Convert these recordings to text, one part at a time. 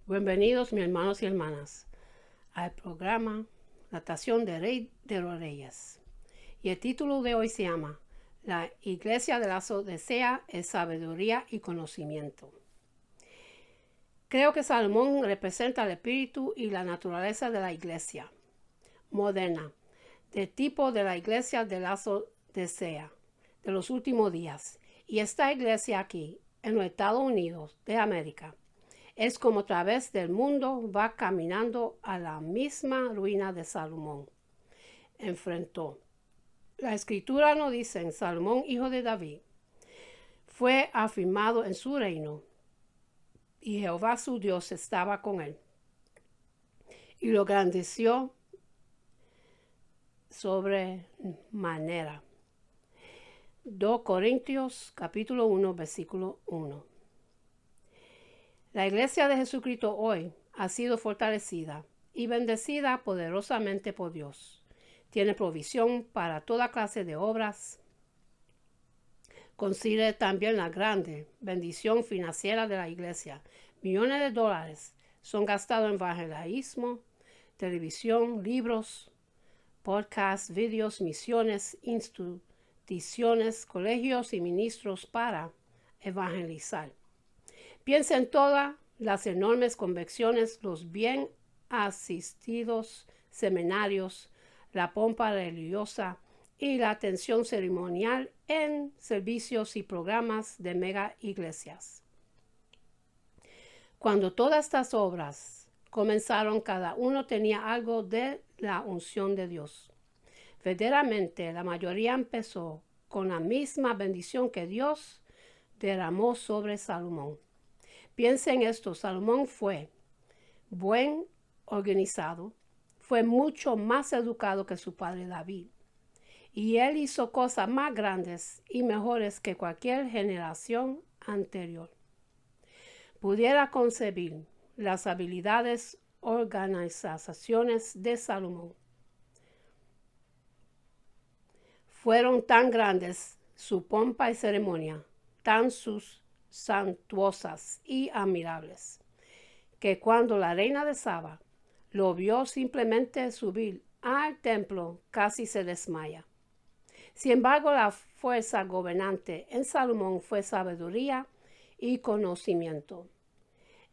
Bienvenidos, mis hermanos y hermanas, al programa Natación de Rey de los Reyes. Y el título de hoy se llama La Iglesia de la Odisea es sabiduría y conocimiento. Creo que Salomón representa el espíritu y la naturaleza de la iglesia moderna, del tipo de la iglesia de la Odisea de los últimos días. Y esta iglesia aquí, en los Estados Unidos de América, es como a través del mundo va caminando a la misma ruina de Salomón. Enfrentó. La escritura nos dice, Salomón, hijo de David, fue afirmado en su reino y Jehová su Dios estaba con él y lo engrandeció sobremanera. 2 Corintios capítulo 1 versículo 1. La iglesia de Jesucristo hoy ha sido fortalecida y bendecida poderosamente por Dios. Tiene provisión para toda clase de obras. Considere también la grande bendición financiera de la iglesia. Millones de dólares son gastados en evangelismo, televisión, libros, podcasts, videos, misiones, instituciones, colegios y ministros para evangelizar. Piensa en todas las enormes convenciones, los bien asistidos seminarios, la pompa religiosa y la atención ceremonial en servicios y programas de mega iglesias. Cuando todas estas obras comenzaron, cada uno tenía algo de la unción de Dios. Verdaderamente, la mayoría empezó con la misma bendición que Dios derramó sobre Salomón. Piensa en esto, Salomón fue buen organizado, fue mucho más educado que su padre David, y él hizo cosas más grandes y mejores que cualquier generación anterior pudiera concebir. Las habilidades organizaciones de Salomón fueron tan grandes, su pompa y ceremonia tan suntuosas y admirables, que cuando la reina de Saba lo vio simplemente subir al templo, casi se desmaya. Sin embargo, la fuerza gobernante en Salomón fue sabiduría y conocimiento.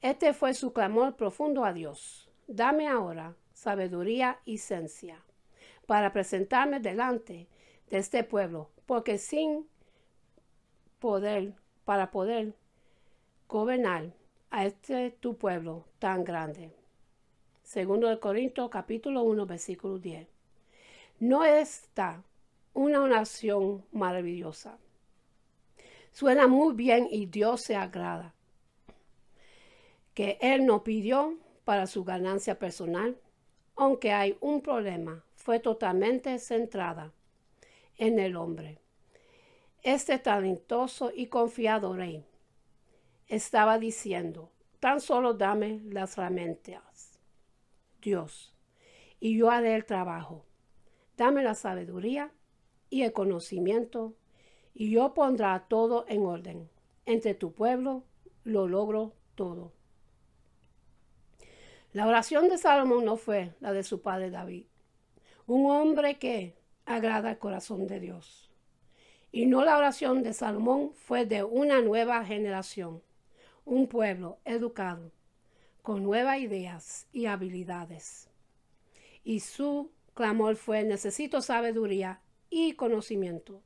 Este fue su clamor profundo a Dios. Dame ahora sabiduría y ciencia para presentarme delante de este pueblo, porque sin para poder gobernar a este tu pueblo tan grande. Segundo de Corintios capítulo 1 versículo 10. ¿No está una nación maravillosa? Suena muy bien y Dios se agrada. Que Él no pidió para su ganancia personal, aunque hay un problema, fue totalmente centrada en el hombre. Este talentoso y confiado rey estaba diciendo, tan solo dame las herramientas, Dios, y yo haré el trabajo. Dame la sabiduría y el conocimiento, y yo pondré todo en orden. Entre tu pueblo lo logro todo. La oración de Salomón no fue la de su padre David, un hombre que agrada el corazón de Dios. Y no la oración de Salomón fue de una nueva generación, un pueblo educado, con nuevas ideas y habilidades. Y su clamor fue, necesito sabiduría y conocimiento.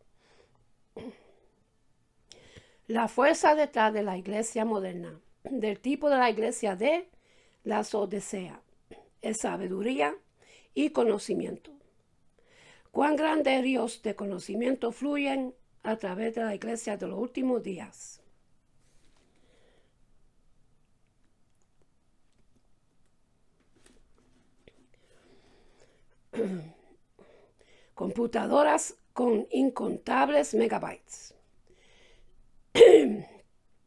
La fuerza detrás de la iglesia moderna, del tipo de la iglesia de la Odisea, es sabiduría y conocimiento. Cuán grandes ríos de conocimiento fluyen a través de la iglesia de los últimos días. Computadoras con incontables megabytes.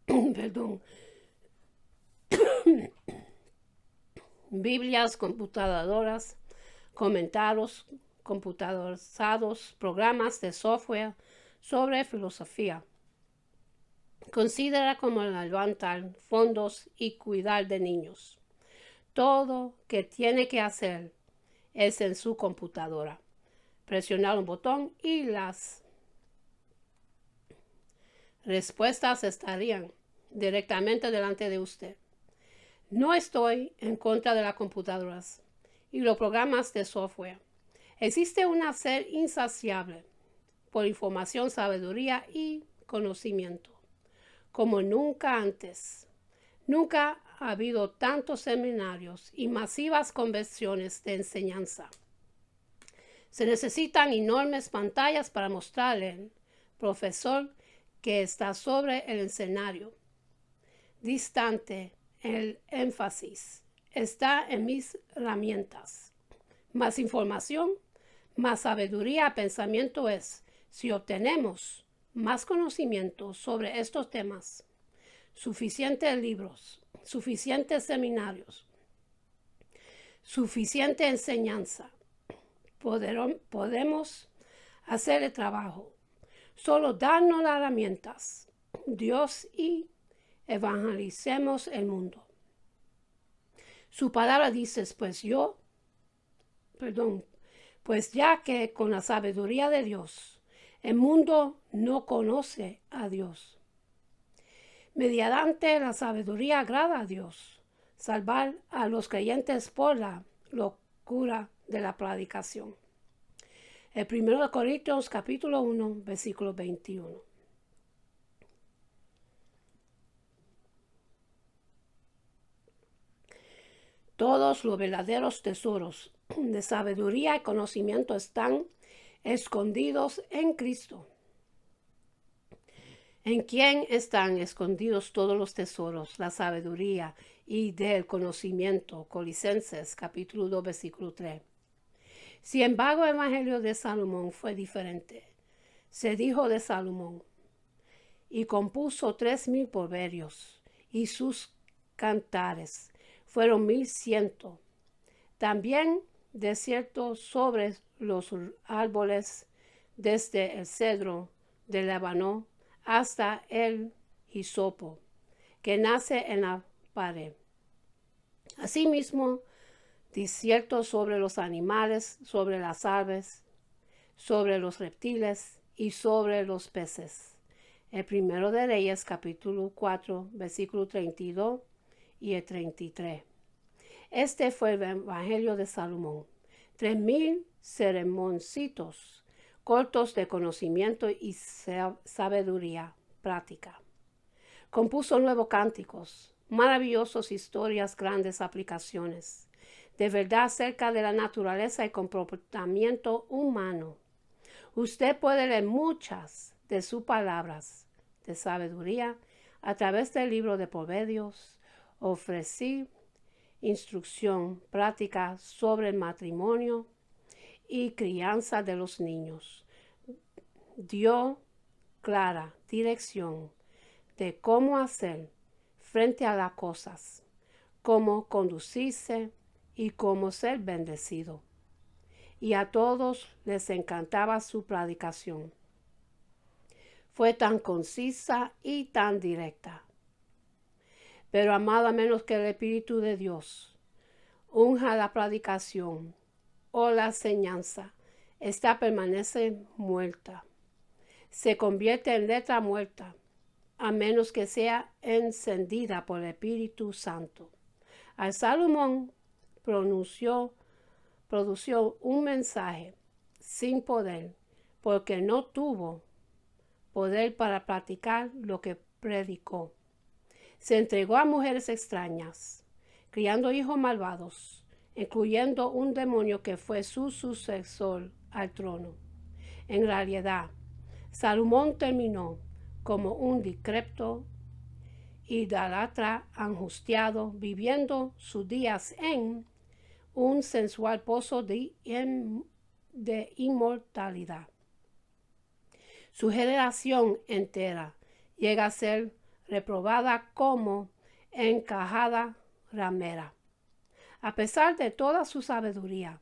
Perdón. Biblias, computadoras, comentarios computarizados, programas de software sobre filosofía. Considera como levantar fondos y cuidar de niños. Todo que tiene que hacer es en su computadora. Presionar un botón y las respuestas estarían directamente delante de usted. No estoy en contra de las computadoras y los programas de software. Existe una sed insaciable por información, sabiduría y conocimiento como nunca antes. Nunca ha habido tantos seminarios y masivas convenciones de enseñanza. Se necesitan enormes pantallas para mostrarle al profesor que está sobre el escenario. Distante, el énfasis está en mis herramientas. Más información, más sabiduría, pensamiento es si obtenemos más conocimiento sobre estos temas. Suficientes libros, suficientes seminarios, suficiente enseñanza. Podemos hacer el trabajo. Solo darnos las herramientas, Dios, y evangelicemos el mundo. Su palabra dice, pues ya que con la sabiduría de Dios, el mundo no conoce a Dios. Mediante la sabiduría agrada a Dios salvar a los creyentes por la locura de la predicación. El 1 Corintios capítulo 1, versículo 21. Todos los verdaderos tesoros de sabiduría y conocimiento están escondidos en Cristo. ¿En quién están escondidos todos los tesoros, la sabiduría y del conocimiento? Colosenses capítulo 2, versículo 3. Sin embargo, el evangelio de Salomón fue diferente. Se dijo de Salomón, y compuso 3,000 proverbios, y sus cantares fueron 1,100. También desierto sobre los árboles, desde el cedro de Líbano hasta el hisopo, que nace en la pared. Asimismo, desierto sobre los animales, sobre las aves, sobre los reptiles y sobre los peces. El 1 de Reyes, capítulo 4, versículo 32 y el 33. Este fue el evangelio de Salomón. 3,000 sermoncitos cortos de conocimiento y sabiduría práctica. Compuso nuevos cánticos, maravillosas historias, grandes aplicaciones de verdad acerca de la naturaleza y comportamiento humano. Usted puede leer muchas de sus palabras de sabiduría a través del libro de Proverbios. Ofrecí instrucción práctica sobre el matrimonio y crianza de los niños. Dio clara dirección de cómo hacer frente a las cosas, cómo conducirse y cómo ser bendecido. Y a todos les encantaba su predicación. Fue tan concisa y tan directa. Pero amado, a menos que el Espíritu de Dios unja la predicación o la enseñanza, esta permanece muerta. Se convierte en letra muerta, a menos que sea encendida por el Espíritu Santo. Al Salomón produció un mensaje sin poder, porque no tuvo poder para practicar lo que predicó. Se entregó a mujeres extrañas, criando hijos malvados, incluyendo un demonio que fue su sucesor al trono. En realidad, Salomón terminó como un decrépito idólatra angustiado, viviendo sus días en un sensual pozo de inmortalidad. Su generación entera llega a ser reprobada como encajada ramera. A pesar de toda su sabiduría,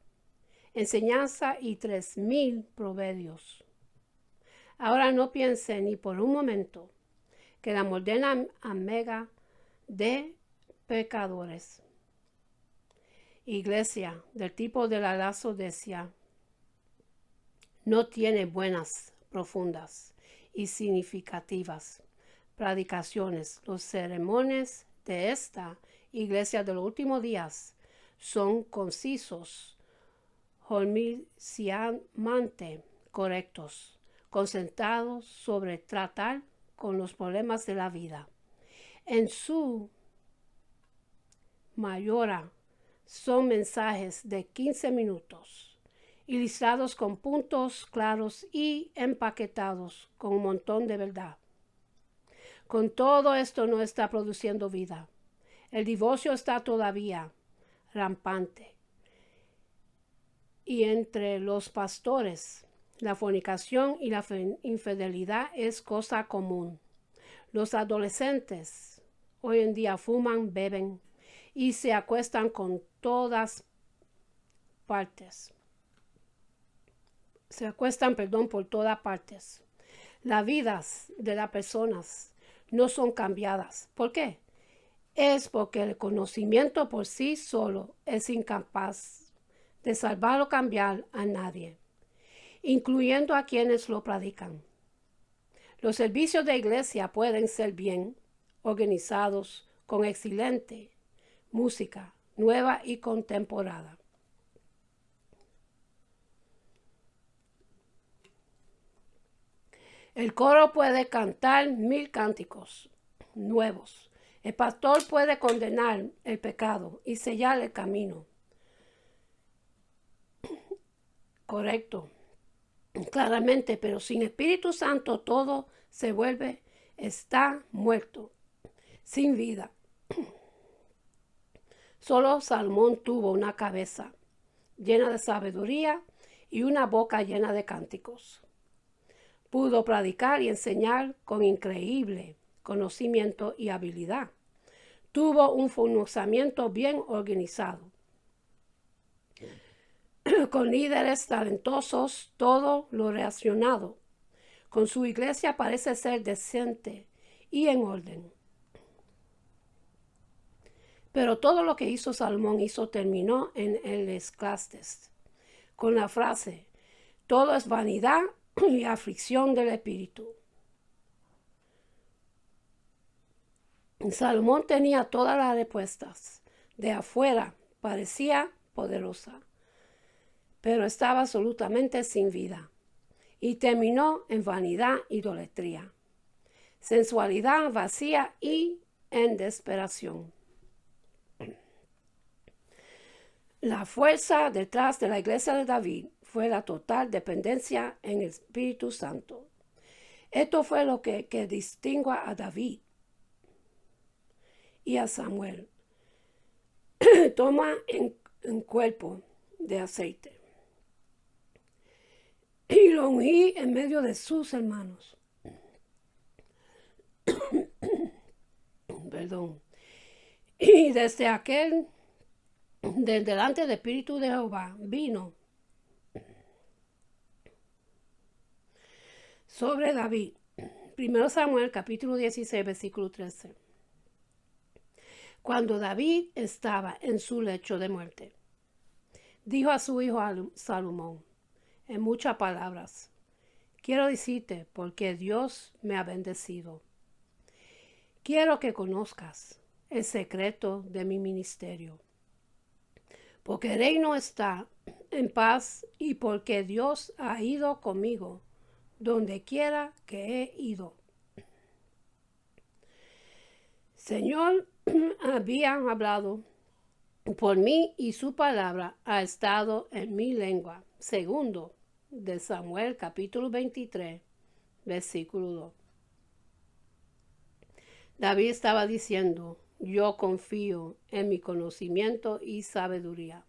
enseñanza y 3,000 proverbios. Ahora no piense ni por un momento que la moderna amiga de pecadores iglesia del tipo de la Laodicea no tiene buenas, profundas y significativas predicaciones. Los sermones de esta iglesia de los últimos días son concisos, homiliciamente correctos, concentrados sobre tratar con los problemas de la vida. En su mayoría son mensajes de 15 minutos, ilustrados con puntos claros y empaquetados con un montón de verdad. Con todo esto no está produciendo vida. El divorcio está todavía rampante. Y entre los pastores, la fornicación y la infidelidad es cosa común. Los adolescentes hoy en día fuman, beben y se acuestan con todas partes. Por todas partes. Las vidas de las personas no son cambiadas. ¿Por qué? Es porque el conocimiento por sí solo es incapaz de salvar o cambiar a nadie, incluyendo a quienes lo predican. Los servicios de iglesia pueden ser bien organizados con excelente música nueva y contemporánea. El coro puede cantar 1000 cánticos nuevos. El pastor puede condenar el pecado y sellar el camino correcto, claramente, pero sin Espíritu Santo todo está muerto, sin vida. Solo Salomón tuvo una cabeza llena de sabiduría y una boca llena de cánticos. Pudo predicar y enseñar con increíble conocimiento y habilidad. Tuvo un funcionamiento bien organizado, con líderes talentosos, todo lo relacionado con su iglesia parece ser decente y en orden. Pero todo lo que hizo Salomón terminó en el Eclesiastés, con la frase: todo es vanidad y aflicción del espíritu. Salomón tenía todas las respuestas. De afuera parecía poderosa, pero estaba absolutamente sin vida y terminó en vanidad, idolatría, sensualidad vacía y en desesperación. La fuerza detrás de la iglesia de David fue la total dependencia en el Espíritu Santo. Esto fue lo que distingue a David y a Samuel. Toma un cuerpo de aceite y lo ungí en medio de sus hermanos. Perdón. Y desde delante del Espíritu de Jehová vino sobre David. 1 Samuel capítulo 16 versículo 13. Cuando David estaba en su lecho de muerte, dijo a su hijo Salomón en muchas palabras: quiero decirte porque Dios me ha bendecido. Quiero que conozcas el secreto de mi ministerio, porque el reino está en paz y porque Dios ha ido conmigo donde quiera que he ido. Señor había hablado por mí y su palabra ha estado en mi lengua. Segundo de Samuel capítulo 23 versículo 2. David estaba diciendo: yo confío en mi conocimiento y sabiduría.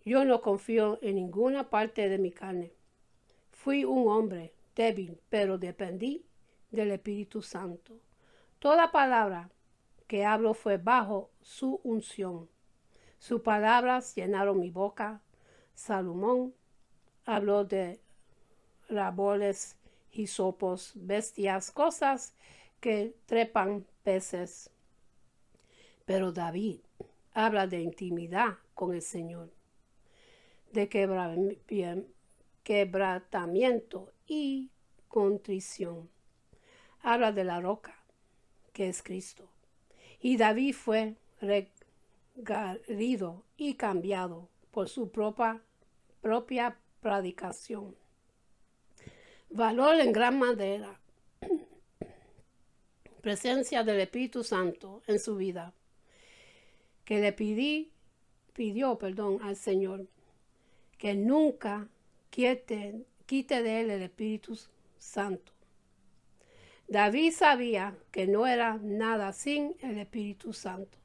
Yo no confío en ninguna parte de mi carne. Fui un hombre débil, pero dependí del Espíritu Santo. Toda palabra que hablo fue bajo su unción. Sus palabras llenaron mi boca. Salomón habló de árboles, hisopos, bestias, cosas que trepan peces. Pero David habla de intimidad con el Señor, de quebrantamiento y contrición. Habla de la roca, que es Cristo. Y David fue regarido y cambiado por su propia predicación. Valor en gran manera. Presencia del Espíritu Santo en su vida, que le pidió al Señor que nunca quite de él el Espíritu Santo. David sabía que no era nada sin el Espíritu Santo.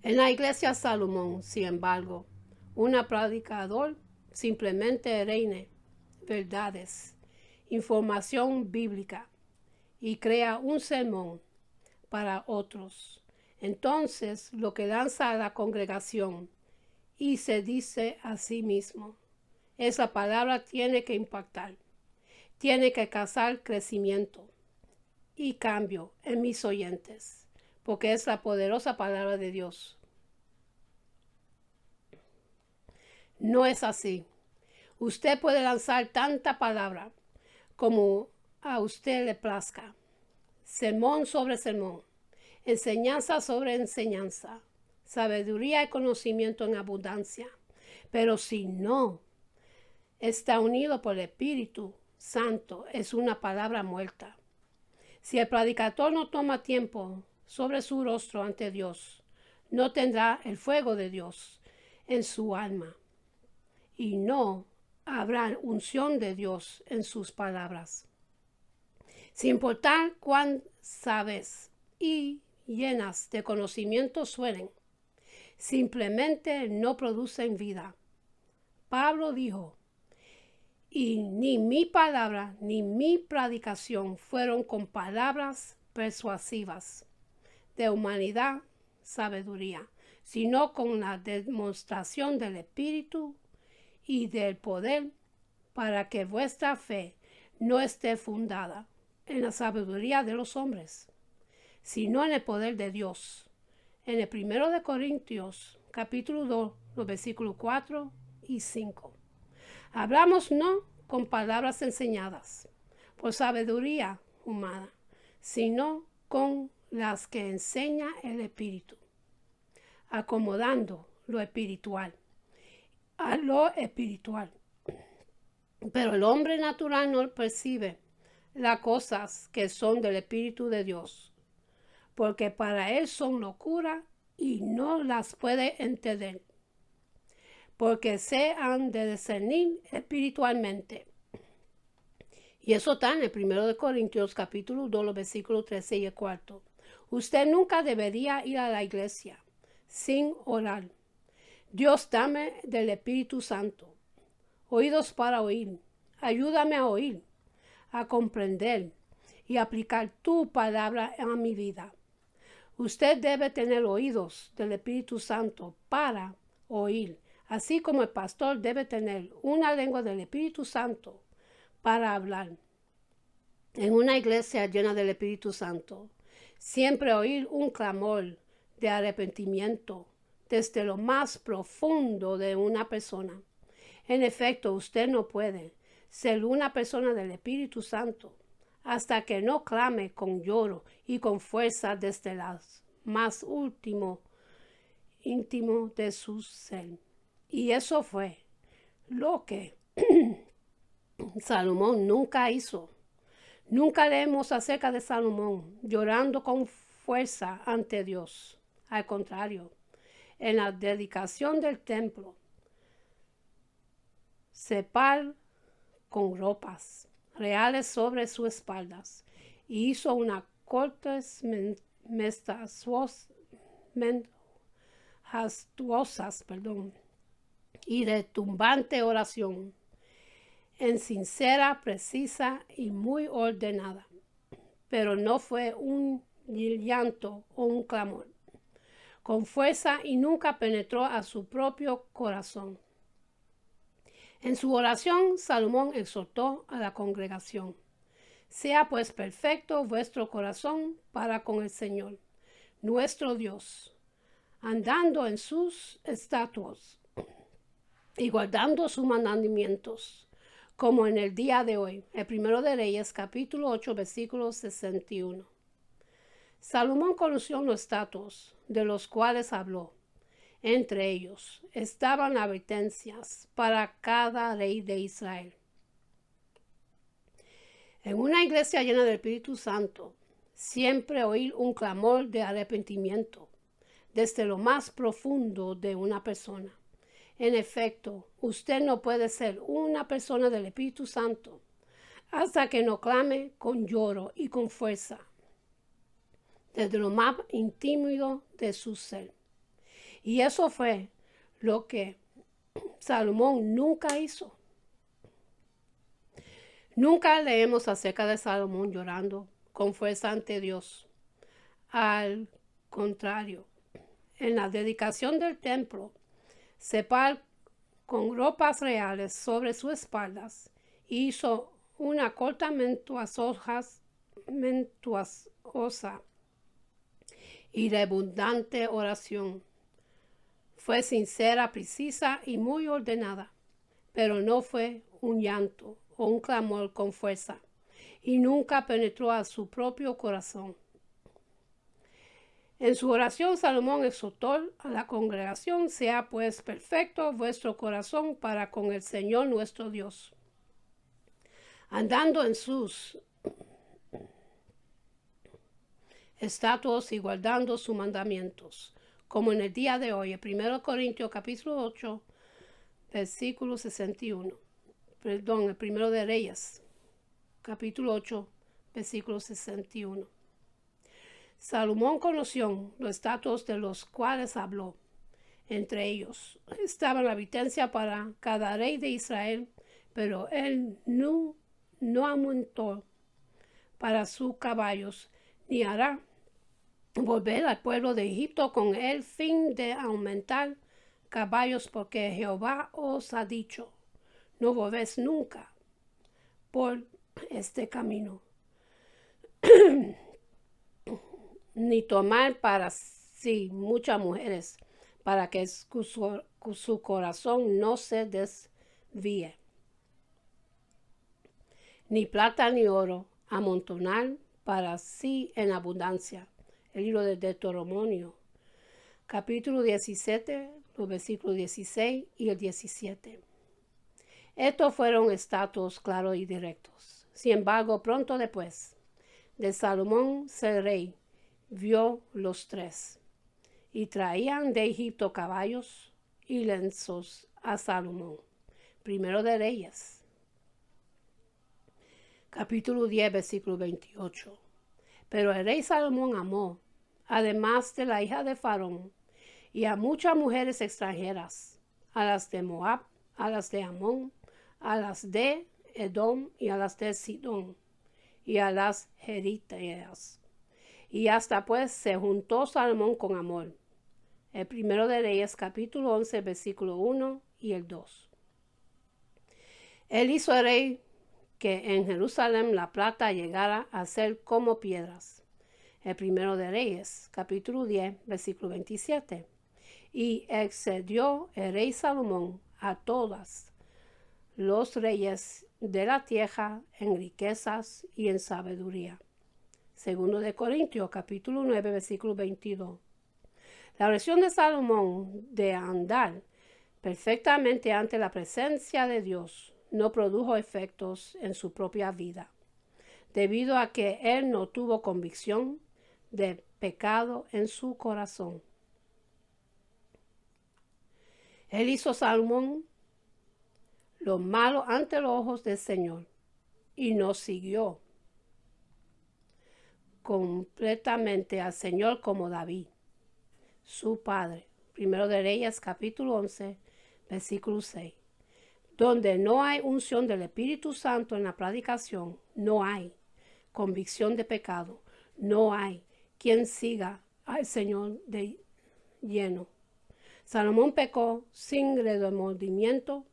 En la iglesia Salomón, sin embargo, un predicador simplemente reine verdades, información bíblica y crea un sermón para otros. Entonces lo que lanza a la congregación y se dice a sí mismo, esa palabra tiene que impactar, tiene que causar crecimiento y cambio en mis oyentes, porque es la poderosa palabra de Dios. No es así. Usted puede lanzar tanta palabra como a usted le plazca, sermón sobre sermón, enseñanza sobre enseñanza, sabiduría y conocimiento en abundancia. Pero si no está unido por el Espíritu Santo, es una palabra muerta. Si el predicador no toma tiempo sobre su rostro ante Dios, no tendrá el fuego de Dios en su alma y no habrá unción de Dios en sus palabras. Sin importar cuán sabes y llenas de conocimiento suenen, simplemente no producen vida. Pablo dijo, y ni mi palabra ni mi predicación fueron con palabras persuasivas de humanidad, sabiduría, sino con la demostración del Espíritu y del poder, para que vuestra fe no esté fundada en la sabiduría de los hombres, sino en el poder de Dios. En el 1 Corintios, capítulo 2, los versículos 4 y 5. Hablamos no con palabras enseñadas por sabiduría humana, sino con las que enseña el Espíritu, acomodando lo espiritual a lo espiritual. Pero el hombre natural no percibe las cosas que son del Espíritu de Dios, porque para él son locura y no las puede entender, porque se han de discernir espiritualmente. Y eso está en el 1 Corintios capítulo 2, los versículos 13 y 4. Usted nunca debería ir a la iglesia sin orar. Dios, dame del Espíritu Santo, oídos para oír. Ayúdame a oír, a comprender y aplicar tu palabra a mi vida. Usted debe tener oídos del Espíritu Santo para oír, así como el pastor debe tener una lengua del Espíritu Santo para hablar. En una iglesia llena del Espíritu Santo, siempre oír un clamor de arrepentimiento desde lo más profundo de una persona. En efecto, usted no puede ser una persona del Espíritu Santo hasta que no clame con lloro y con fuerza desde el más íntimo de su ser. Y eso fue lo que Salomón nunca hizo. Nunca leemos acerca de Salomón llorando con fuerza ante Dios. Al contrario, en la dedicación del templo, se paró con ropas reales sobre sus espaldas y hizo una cortes majestuosas y retumbante oración, en sincera, precisa y muy ordenada, pero no fue un llanto o un clamor, con fuerza y nunca penetró a su propio corazón. En su oración, Salomón exhortó a la congregación: sea pues perfecto vuestro corazón para con el Señor, nuestro Dios. andando en sus estatutos y guardando sus mandamientos, como en el día de hoy. El primero de Reyes, capítulo 8, versículo 61. Salomón conoció los estatutos de los cuales habló. Entre ellos estaban advertencias para cada rey de Israel. En una iglesia llena del Espíritu Santo, siempre oír un clamor de arrepentimiento desde lo más profundo de una persona. En efecto, usted no puede ser una persona del Espíritu Santo hasta que no clame con lloro y con fuerza desde lo más íntimo de su ser. Y eso fue lo que Salomón nunca hizo. Nunca leemos acerca de Salomón llorando con fuerza ante Dios. Al contrario, en la dedicación del templo, se paró con ropas reales sobre sus espaldas y hizo una corta mentuosa y redundante oración. Fue sincera, precisa y muy ordenada, pero no fue un llanto o un clamor con fuerza, y nunca penetró a su propio corazón. En su oración, Salomón exhortó a la congregación: sea pues perfecto vuestro corazón para con el Señor nuestro Dios, andando en sus estatutos y guardando sus mandamientos, como en el día de hoy. El 1 Corintios capítulo 8, versículo 61. Perdón, el 1 de Reyes, capítulo 8, versículo 61. Salomón conoció los estatutos de los cuales habló. Entre ellos estaba la advertencia para cada rey de Israel, pero él no aumentó para sus caballos, ni hará volver al pueblo de Egipto con el fin de aumentar caballos, porque Jehová os ha dicho: no volvéis nunca por este camino, ni tomar para sí muchas mujeres, para que su corazón no se desvíe, ni plata ni oro amontonar para sí en abundancia. El libro de Deuteronomio, capítulo 17, los versículos 16 y el 17. Estos fueron estatutos claros y directos. Sin embargo, pronto después de Salomón ser rey, vio los tres, y traían de Egipto caballos y lienzos a Salomón. Primero de Reyes, capítulo 10, versículo 28. Pero el rey Salomón amó, además de la hija de Faraón, y a muchas mujeres extranjeras, a las de Moab, a las de Amón, a las de Edom y a las de Sidón, y a las jeriteas. Y hasta pues se juntó Salomón con amor. El 1 de Reyes, capítulo 11, versículo 1 y el 2. Él hizo al rey que en Jerusalén la plata llegara a ser como piedras. El 1 de Reyes, capítulo 10, versículo 27. Y excedió el rey Salomón a todos los reyes de la tierra en riquezas y en sabiduría. Segundo de Corintios, capítulo 9, versículo 22. La oración de Salomón de andar perfectamente ante la presencia de Dios no produjo efectos en su propia vida, debido a que él no tuvo convicción de pecado en su corazón. Él hizo Salomón lo malo ante los ojos del Señor y no siguió completamente al Señor como David, su padre. 1 de Reyes, capítulo 11, versículo 6. Donde no hay unción del Espíritu Santo en la predicación, no hay convicción de pecado, no hay quien siga al Señor de lleno. Salomón pecó sin remordimiento,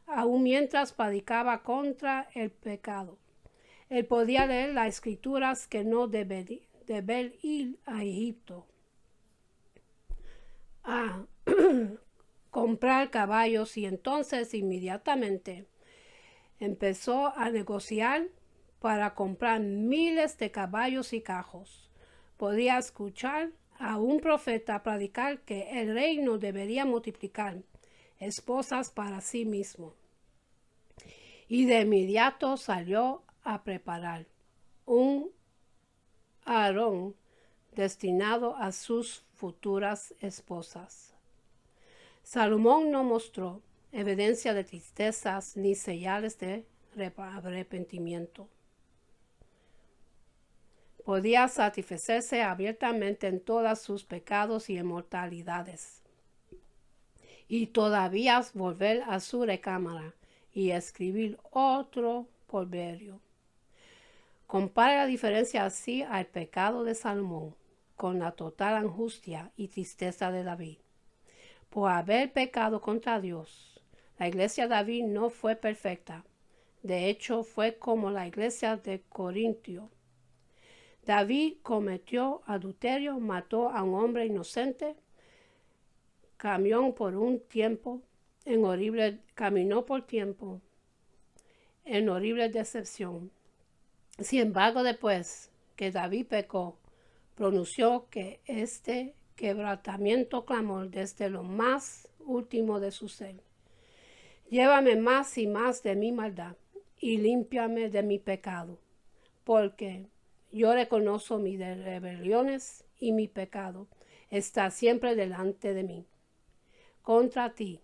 aun mientras predicaba contra el pecado. Él podía leer las escrituras que no debía ir a Egipto comprar caballos y entonces inmediatamente empezó a negociar para comprar miles de caballos y cajos. Podía escuchar a un profeta predicar que el reino debería multiplicar esposas para sí mismo. Y de inmediato salió a preparar un harón destinado a sus futuras esposas. Salomón no mostró evidencia de tristezas ni señales de arrepentimiento. Podía satisfacerse abiertamente en todos sus pecados y inmortalidades, y todavía volver a su recámara y escribir otro proverbio. Compara la diferencia así al pecado de Salomón con la total angustia y tristeza de David. Por haber pecado contra Dios, la iglesia de David no fue perfecta. De hecho, fue como la iglesia de Corintio. David cometió adulterio, mató a un hombre inocente, caminó por tiempo en horrible decepción. Sin embargo, después que David pecó, pronunció que este quebrantamiento clamor desde lo más último de su ser: llévame más y más de mi maldad y límpiame de mi pecado, porque yo reconozco mis rebeliones y mi pecado está siempre delante de mí. Contra ti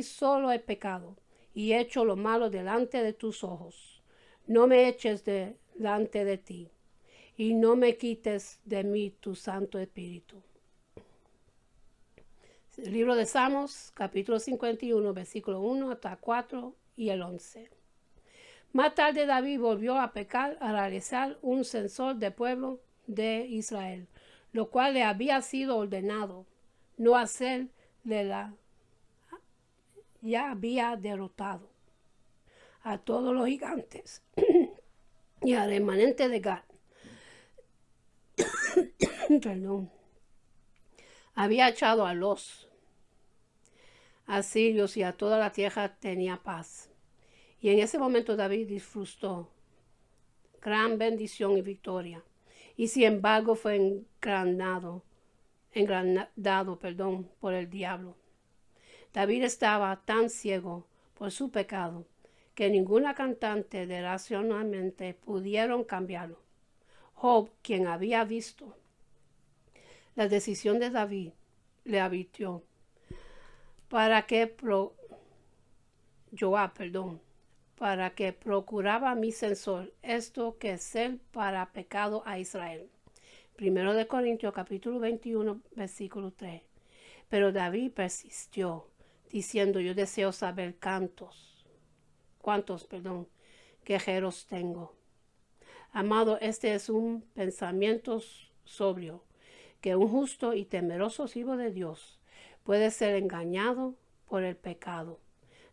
solo he pecado y he hecho lo malo delante de tus ojos. No me eches delante de ti y no me quites de mí tu Santo Espíritu. El libro de Salmos, capítulo 51, versículo 1 hasta 4 y el 11. Más tarde David volvió a pecar al realizar un censor del pueblo de Israel, lo cual le había sido ordenado no hacer. Ya había derrotado a todos los gigantes y al remanente de Gad. Había echado a los asirios y a toda la tierra tenía paz. Y en ese momento David disfrutó gran bendición y victoria. Y sin embargo fue engrandado por el diablo. David estaba tan ciego por su pecado que ninguna cantante de racionalmente pudieron cambiarlo. Job, quien había visto la decisión de David, le advirtió para que procuraba mi censor esto que es el para pecado a Israel. 1 Corintios capítulo 21 versículo 3. Pero David persistió diciendo: yo deseo saber cuántos guerreros tengo. Amado, este es un pensamiento sobrio, que un justo y temeroso siervo de Dios puede ser engañado por el pecado.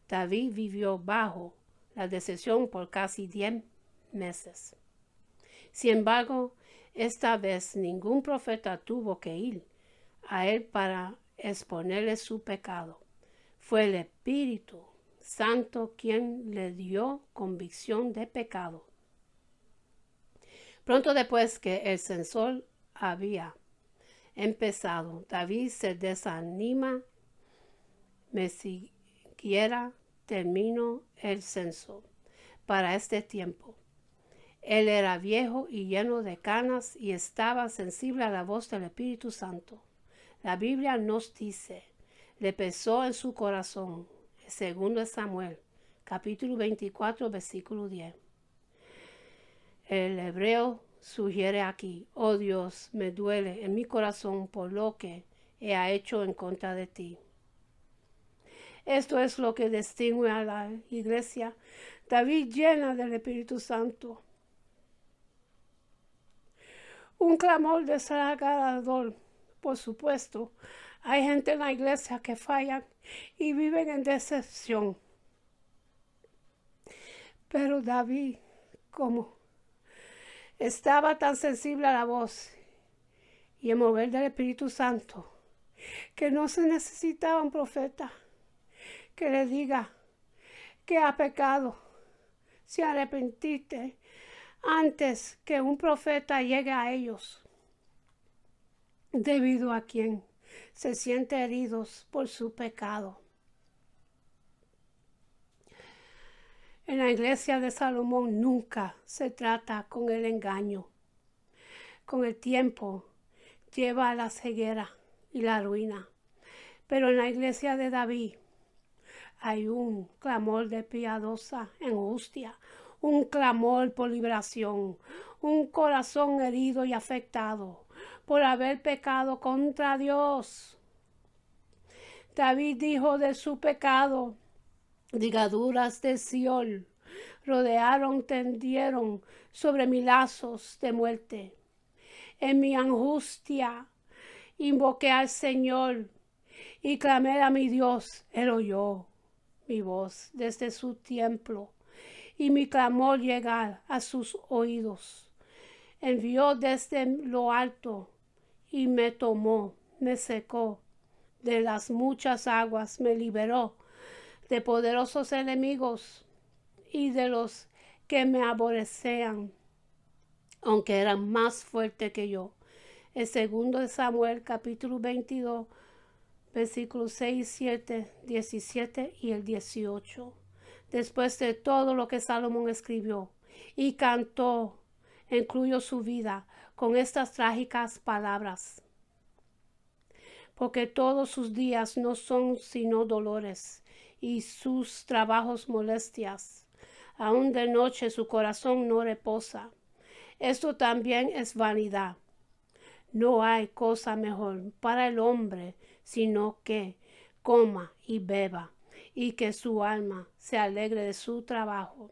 David vivió bajo la decepción por casi 10 meses. Sin embargo, esta vez ningún profeta tuvo que ir a él para exponerle su pecado. Fue el Espíritu Santo quien le dio convicción de pecado. Pronto después que el censor había empezado, David se desanima. Me siquiera terminó el censo para este tiempo. Él era viejo y lleno de canas y estaba sensible a la voz del Espíritu Santo. La Biblia nos dice: le pesó en su corazón. Segundo Samuel, capítulo 24, versículo 10. El hebreo sugiere aquí: oh Dios, me duele en mi corazón por lo que he hecho en contra de ti. Esto es lo que distingue a la iglesia David llena del Espíritu Santo. Un clamor desagradador, por supuesto. Hay gente en la iglesia que fallan y viven en decepción. Pero David, como estaba tan sensible a la voz y el mover del Espíritu Santo, que no se necesitaba un profeta, que le diga que ha pecado, se arrepentiste antes que un profeta llegue a ellos, debido a quien se sienten heridos por su pecado. En la iglesia de Salomón nunca se trata con el engaño. Con el tiempo lleva a la ceguera y la ruina. Pero en la iglesia de David hay un clamor de piadosa angustia, un clamor por liberación, un corazón herido y afectado por haber pecado contra Dios. David dijo de su pecado: ligaduras de Sión rodearon, tendieron sobre mis lazos de muerte. En mi angustia invoqué al Señor y clamé a mi Dios. Él oyó mi voz desde su templo y mi clamor llega a sus oídos. Envió desde lo alto y me tomó, me secó de las muchas aguas, me liberó de poderosos enemigos y de los que me aborrecían, aunque eran más fuertes que yo. El segundo de Samuel, capítulo 22, versículos 6, 7, 17 y el 18. Después de todo lo que Salomón escribió y cantó, incluyó su vida con estas trágicas palabras: porque todos sus días no son sino dolores, y sus trabajos molestias. Aún de noche su corazón no reposa. Esto también es vanidad. No hay cosa mejor para el hombre sino que coma y beba, y que su alma se alegre de su trabajo.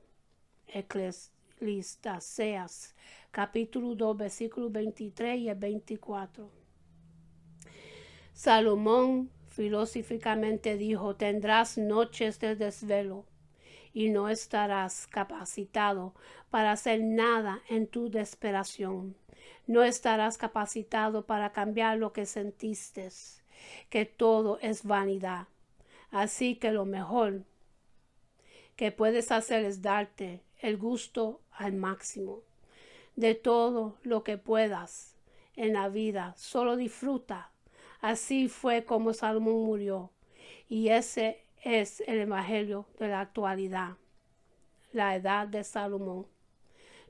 Eclesiastés, capítulo 2, versículos 23 y el 24. Salomón filosóficamente dijo: tendrás noches de desvelo y no estarás capacitado para hacer nada en tu desesperación. No estarás capacitado para cambiar lo que sentiste, que todo es vanidad. Así que lo mejor que puedes hacer es darte el gusto al máximo de todo lo que puedas en la vida. Solo disfruta. Así fue como Salomón murió, y ese es el evangelio de la actualidad, la edad de Salomón.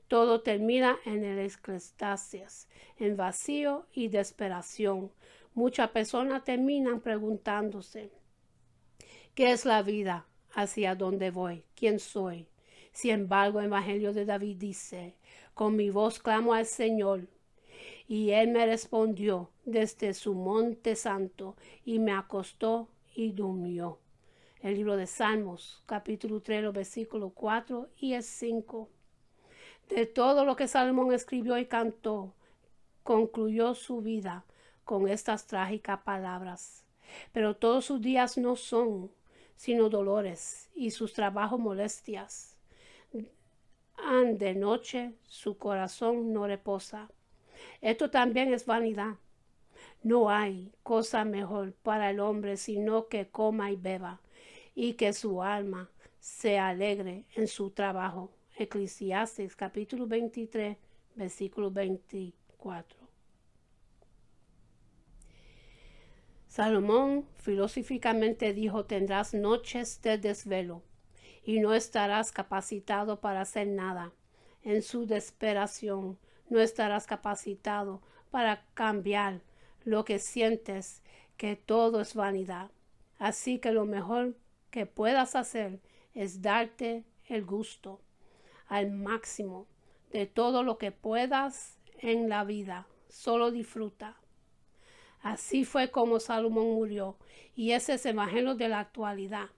Todo termina en el Eclesiastés, en vacío y desesperación. Muchas personas terminan preguntándose: ¿qué es la vida? ¿Hacia dónde voy? ¿Quién soy? Sin embargo, el evangelio de David dice: con mi voz clamo al Señor, y él me respondió desde su monte santo, y me acostó y durmió. El libro de Salmos, capítulo 3, los versículos 4 y el 5. De todo lo que Salomón escribió y cantó, concluyó su vida con estas trágicas palabras: pero todos sus días no son sino dolores, y sus trabajos molestias. De noche su corazón no reposa. Esto también es vanidad. No hay cosa mejor para el hombre sino que coma y beba, y que su alma se alegre en su trabajo. Eclesiastés, capítulo 23, versículo 24. Salomón filosóficamente dijo: tendrás noches de desvelo y no estarás capacitado para hacer nada. En su desesperación no estarás capacitado para cambiar lo que sientes, que todo es vanidad. Así que lo mejor que puedas hacer es darte el gusto al máximo de todo lo que puedas en la vida. Solo disfruta. Así fue como Salomón murió, y ese es el evangelio de la actualidad,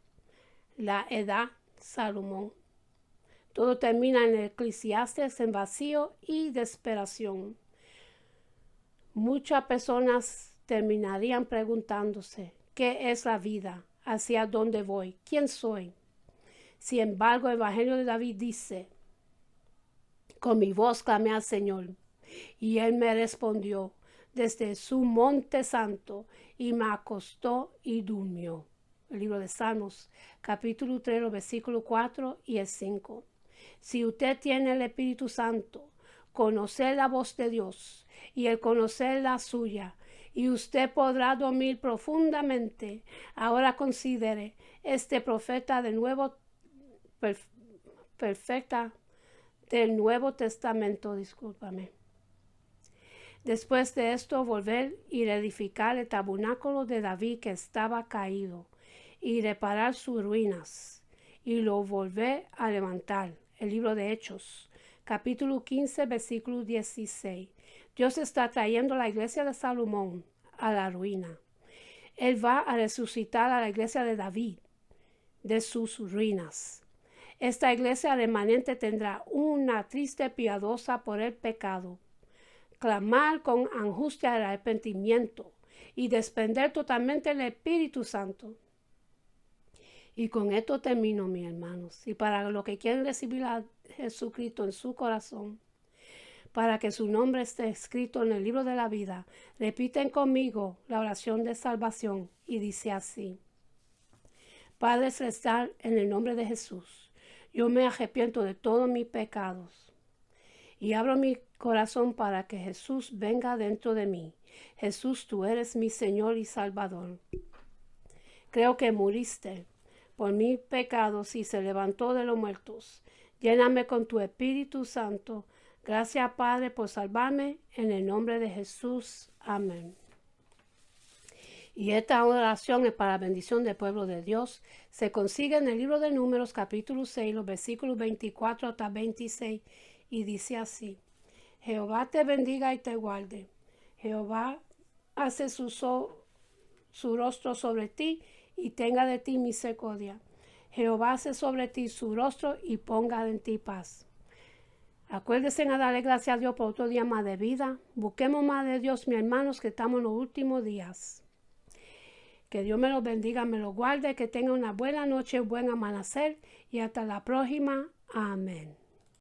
la edad Salomón. Todo termina en el Eclesiastés, en vacío y desesperación. Muchas personas terminarían preguntándose: ¿qué es la vida? ¿Hacia dónde voy? ¿Quién soy? Sin embargo, el evangelio de David dice: con mi voz clamé al Señor, y él me respondió desde su monte santo, y me acostó y durmió. el libro de Salmos, capítulo 3, los versículos 4 y el 5. Si usted tiene el Espíritu Santo, conocer la voz de Dios y el conocer la suya, y usted podrá dormir profundamente. Ahora considere este profeta del Nuevo Testamento, Después de esto, volver y reedificar el tabernáculo de David que estaba caído, y reparar sus ruinas, y lo volver a levantar. El libro de Hechos, capítulo 15, versículo 16. Dios está trayendo la iglesia de Salomón a la ruina. Él va a resucitar a la iglesia de David de sus ruinas. Esta iglesia remanente tendrá una triste piadosa por el pecado, clamar con angustia el arrepentimiento y depender totalmente del Espíritu Santo. Y con esto termino, mis hermanos. Y para los que quieren recibir a Jesucristo en su corazón, para que su nombre esté escrito en el libro de la vida, repiten conmigo la oración de salvación y dice así: Padre celestial, en el nombre de Jesús, yo me arrepiento de todos mis pecados y abro mi corazón para que Jesús venga dentro de mí. Jesús, tú eres mi Señor y Salvador. Creo que muriste por mis pecados y se levantó de los muertos. Lléname con tu Espíritu Santo. Gracias, Padre, por salvarme. En el nombre de Jesús. Amén. Y esta oración es para la bendición del pueblo de Dios. Se consigue en el libro de Números, capítulo 6, los versículos 24 hasta 26. Y dice así: Jehová te bendiga y te guarde. Jehová hace su rostro sobre ti y tenga de ti misericordia. Jehová hace sobre ti su rostro y ponga en ti paz. Acuérdense a darle gracias a Dios por otro día más de vida. Busquemos más de Dios, mis hermanos, que estamos en los últimos días. Que Dios me los bendiga, me los guarde, que tenga una buena noche, buen amanecer y hasta la próxima. Amén.